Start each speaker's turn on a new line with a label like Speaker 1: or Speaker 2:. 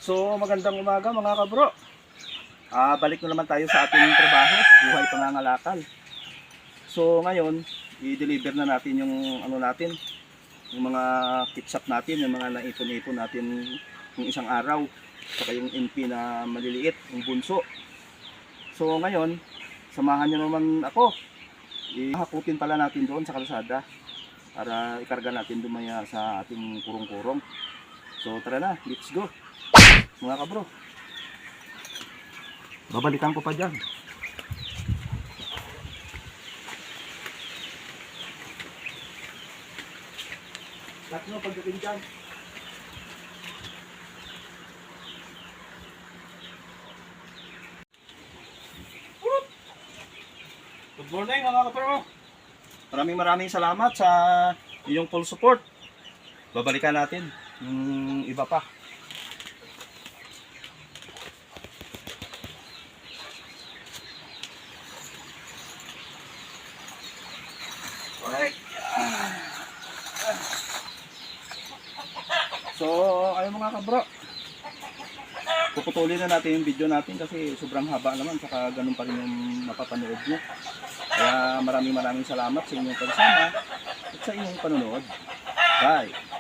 Speaker 1: So magandang umaga mga kabro. Balik na naman tayo sa ating trabaho, buhay pangangalakal. So ngayon, i-deliver na natin yung yung mga ketchup natin, yung mga naipon-ipon natin yung isang araw, saka yung NP na maliliit, yung bunso. So ngayon, samahan nyo naman ako. Hakutin pala natin doon sa kalsada para ikarga natin dumaya sa ating kurong-kurong. So tara na, let's go mga kabro. Babalikan ko pa dyan. Lahat nyo pagdating dyan. Good morning mga kabro. Maraming salamat sa inyong full support. Babalikan natin yung iba pa. So, ayun mga kabro, puputulin na natin yung video natin kasi sobrang haba naman, saka ganun pa rin yung mapapanood nyo. Kaya maraming salamat sa inyong pagsama at sa inyong panonood. Bye!